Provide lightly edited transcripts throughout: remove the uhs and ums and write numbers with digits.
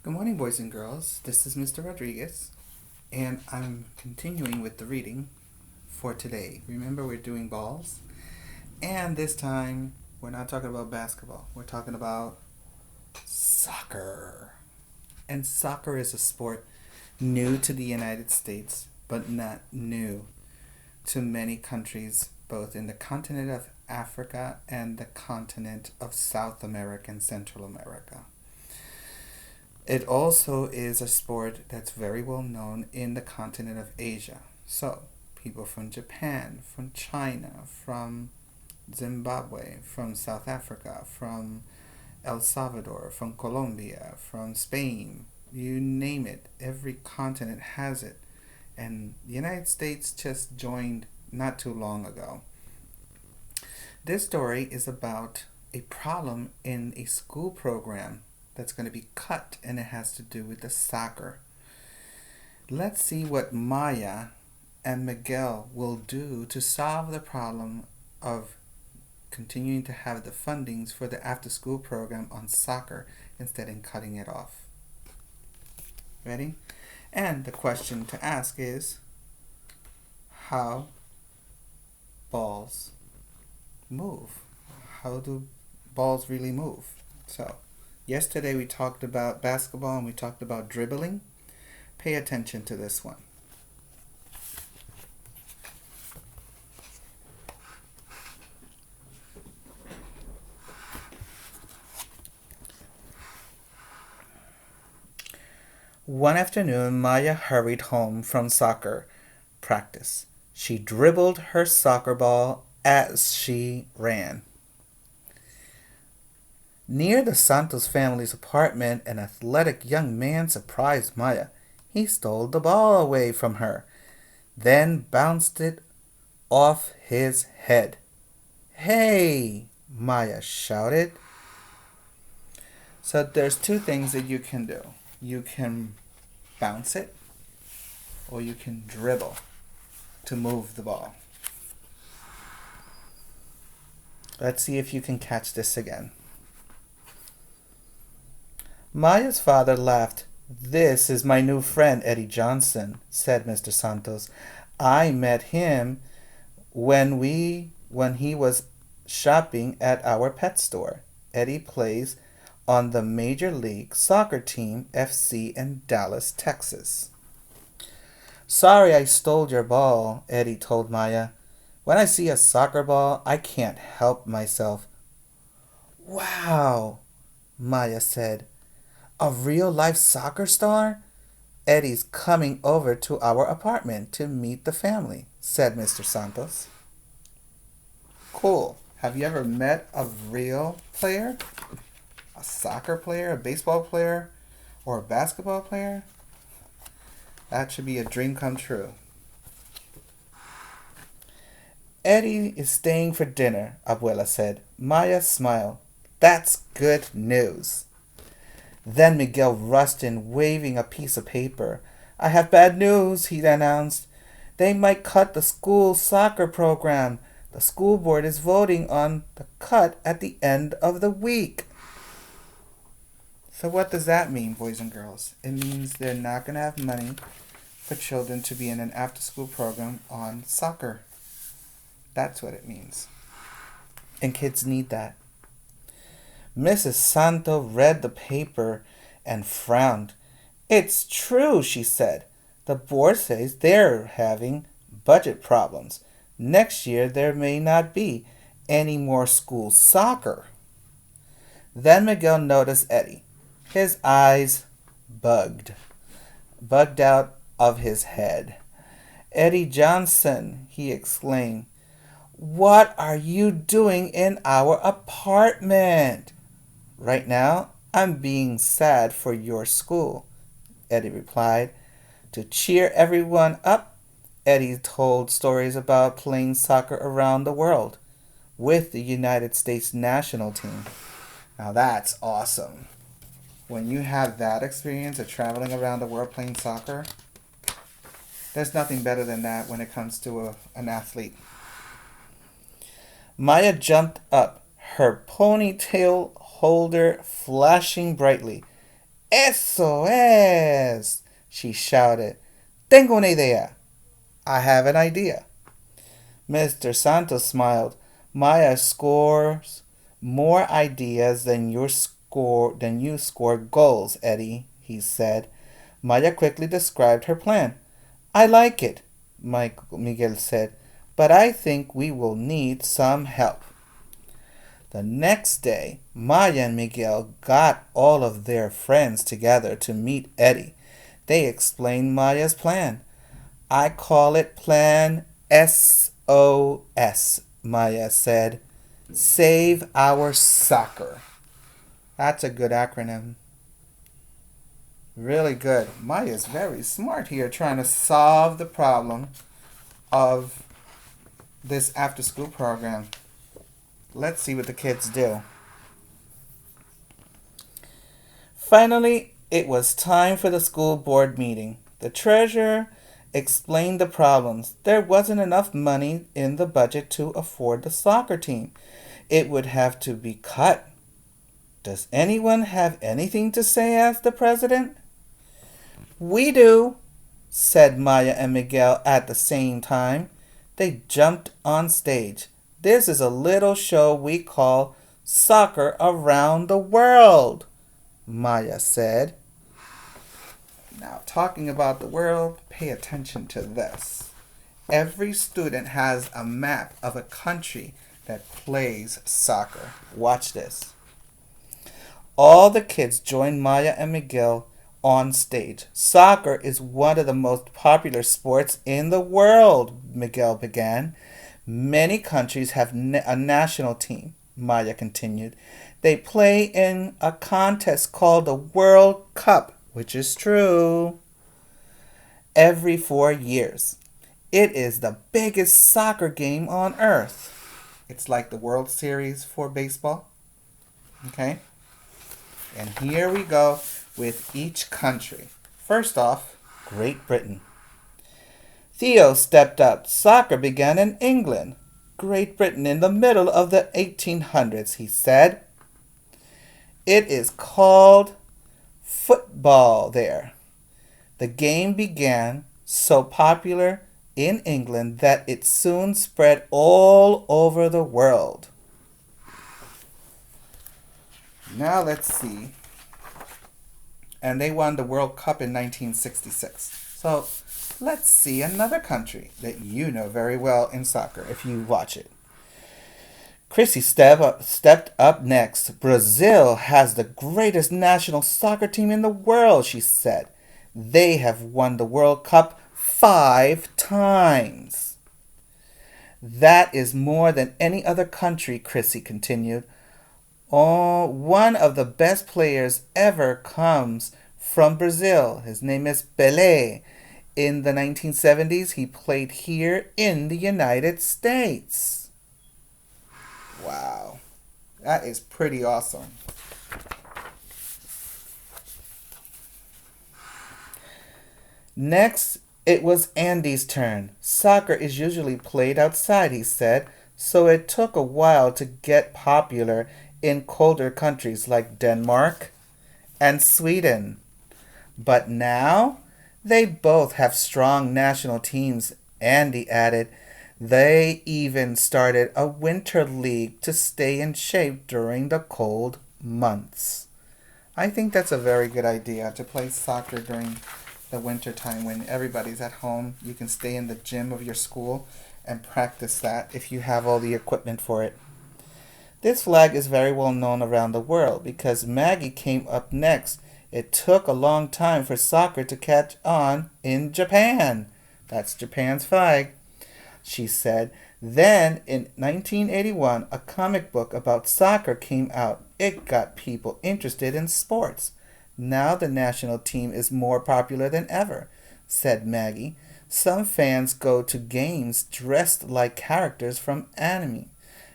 Good morning, boys and girls. This is Mr. Rodriguez, and I'm continuing with the reading for today. Remember, we're doing balls, and this time we're not talking about basketball, we're talking about soccer. And soccer is a sport new to the United States, but not new to many countries, both in the continent of Africa and the continent of South America and Central America. It also is a sport that's very well known in the continent of Asia. So, people from Japan, from China, from Zimbabwe, from South Africa, from El Salvador, from Colombia, from Spain, you name it, every continent has it. And the United States just joined not too long ago. This story is about a problem in a school program that's going to be cut, and it has to do with the soccer. Let's see what Maya and Miguel will do to solve the problem of continuing to have the fundings for the after school program on soccer instead of cutting it off. Ready? And the question to ask is, how balls move? How do balls really move? So, yesterday we talked about basketball and we talked about dribbling. Pay attention to this one. One afternoon, Maya hurried home from soccer practice. She dribbled her soccer ball as she ran. Near the Santos family's apartment, an athletic young man surprised Maya. He stole the ball away from her, then bounced it off his head. "Hey!" Maya shouted. So there's two things that you can do. You can bounce it, or you can dribble to move the ball. Let's see if you can catch this again. Maya's father laughed. "This is my new friend, Eddie Johnson," said Mr. Santos. "I met him when he was shopping at our pet store. Eddie plays on the Major League Soccer team FC in Dallas, Texas." "Sorry I stole your ball," Eddie told Maya. "When I see a soccer ball, I can't help myself." "Wow," Maya said. "A real-life soccer star? Eddie's coming over to our apartment to meet the family," said Mr. Santos. "Cool. Have you ever met a real player? A soccer player, a baseball player, or a basketball player? That should be a dream come true." "Eddie is staying for dinner," Abuela said. Maya smiled. "That's good news." Then Miguel rushed in, waving a piece of paper. "I have bad news," he announced. "They might cut the school soccer program. The school board is voting on the cut at the end of the week." So what does that mean, boys and girls? It means they're not going to have money for children to be in an after-school program on soccer. That's what it means. And kids need that. Mrs. Santo read the paper and frowned. "It's true," she said. "The board says they're having budget problems. Next year there may not be any more school soccer." Then Miguel noticed Eddie. His eyes bugged out of his head. "Eddie Johnson," he exclaimed, "what are you doing in our apartment?" "Right now, I'm being sad for your school," Eddie replied. To cheer everyone up, Eddie told stories about playing soccer around the world with the United States national team. Now that's awesome. When you have that experience of traveling around the world playing soccer, there's nothing better than that when it comes to an athlete. Maya jumped up, her ponytail holder flashing brightly. Eso es! She shouted. Tengo una idea. I have an idea. Mr. Santos smiled. Maya scores more ideas than you score goals, Eddie, he said. Maya quickly described her plan. I like it, Miguel said, but I think we will need some help. The next day, Maya and Miguel got all of their friends together to meet Eddie. They explained Maya's plan. I call it Plan SOS, Maya said. Save our soccer. That's a good acronym. Really good. Maya's very smart here trying to solve the problem of this after school program. Let's see what the kids do. Finally, it was time for the school board meeting. The treasurer explained the problems. There wasn't enough money in the budget to afford the soccer team. It would have to be cut. Does anyone have anything to say? Asked the president. We do, said Maya and Miguel at the same time. They jumped on stage. This is a little show we call Soccer Around the World, Maya said. Now, talking about the world, pay attention to this. Every student has a map of a country that plays soccer. Watch this. All the kids joined Maya and Miguel on stage. Soccer is one of the most popular sports in the world, Miguel began. Many countries have a national team, Maya continued. They play in a contest called the World Cup, which is true, every 4 years. It is the biggest soccer game on earth. It's like the World Series for baseball. Okay? And here we go with each country. First off, Great Britain. Theo stepped up. Soccer began in England, Great Britain, in the middle of the 1800s, he said. It is called football there. The game began so popular in England that it soon spread all over the world. Now let's see. And they won the World Cup in 1966. So let's see another country that you know very well in soccer if you watch it. Chrissy stepped up next. Brazil has the greatest national soccer team in the world, she said. They have won the World Cup 5 times. That is more than any other country, Chrissy continued. Oh, one of the best players ever comes from Brazil. His name is Pelé. In the 1970s, he played here in the United States. Wow, that is pretty awesome. Next, it was Andy's turn. Soccer is usually played outside, he said, so it took a while to get popular in colder countries like Denmark and Sweden. But now, they both have strong national teams, Andy added. They even started a winter league to stay in shape during the cold months. I think that's a very good idea to play soccer during the winter time when everybody's at home. You can stay in the gym of your school and practice that if you have all the equipment for it. This flag is very well known around the world because Maggie came up next. It took a long time for soccer to catch on in Japan. That's Japan's flag, she said. Then, in 1981, a comic book about soccer came out. It got people interested in sports. Now the national team is more popular than ever, said Maggie. Some fans go to games dressed like characters from anime.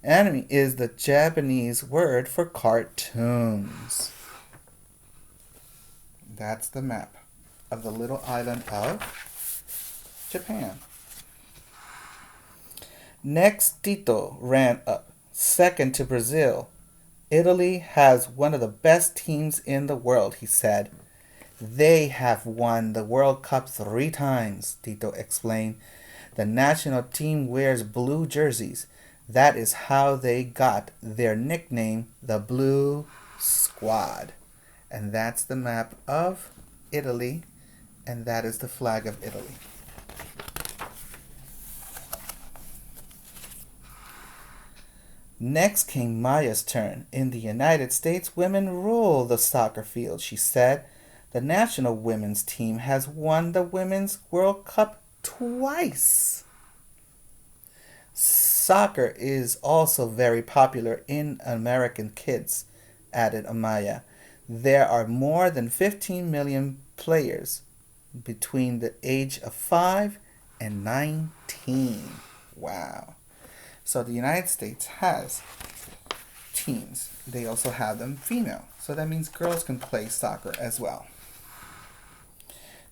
Anime is the Japanese word for cartoons. That's the map of the little island of Japan. Next, Tito ran up, second to Brazil. Italy has one of the best teams in the world, he said. They have won the World Cup 3 times, Tito explained. The national team wears blue jerseys. That is how they got their nickname, the Blue Squad. And that's the map of Italy, and that is the flag of Italy. Next came Maya's turn. In the United States, women rule the soccer field, she said. The national women's team has won the Women's World Cup twice. Soccer is also very popular in American kids, added Amaya. There are more than 15 million players between the age of 5 and 19. Wow. So the United States has teams. They also have them female. So that means girls can play soccer as well.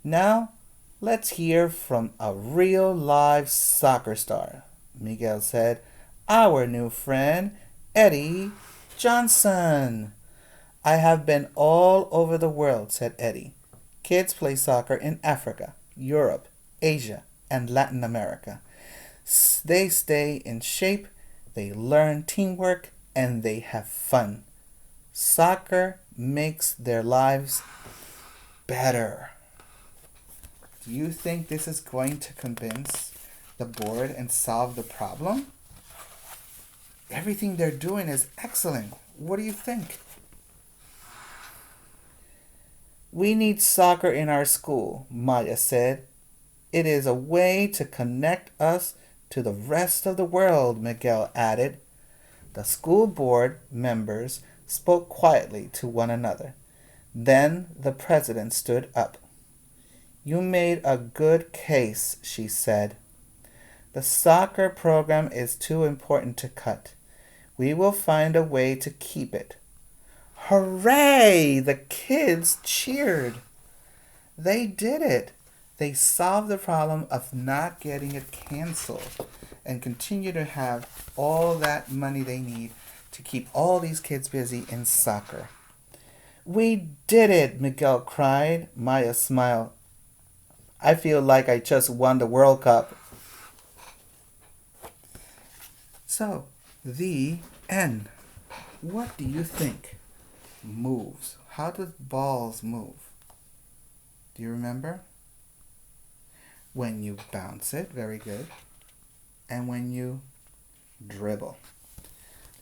Now, let's hear from a real live soccer star, Miguel said. Our new friend, Eddie Johnson. I have been all over the world, said Eddie. Kids play soccer in Africa, Europe, Asia, and Latin America. They stay in shape, they learn teamwork, and they have fun. Soccer makes their lives better. Do you think this is going to convince the board and solve the problem? Everything they're doing is excellent. What do you think? We need soccer in our school, Maya said. It is a way to connect us to the rest of the world, Miguel added. The school board members spoke quietly to one another. Then the president stood up. You made a good case, she said. The soccer program is too important to cut. We will find a way to keep it. Hooray! The kids cheered. They did it. They solved the problem of not getting it canceled and continue to have all that money they need to keep all these kids busy in soccer. We did it, Miguel cried. Maya smiled. I feel like I just won the World Cup. So, the end. What do you think moves? How do balls move? Do you remember? When you bounce it, very good. And when you dribble.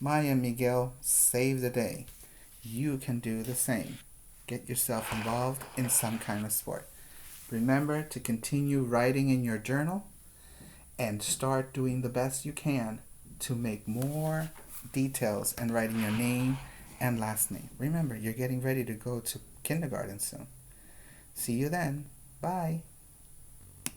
Maya and Miguel saved the day. You can do the same. Get yourself involved in some kind of sport. Remember to continue writing in your journal and start doing the best you can to make more details and writing your name and last name. Remember, you're getting ready to go to kindergarten soon. See you then. Bye.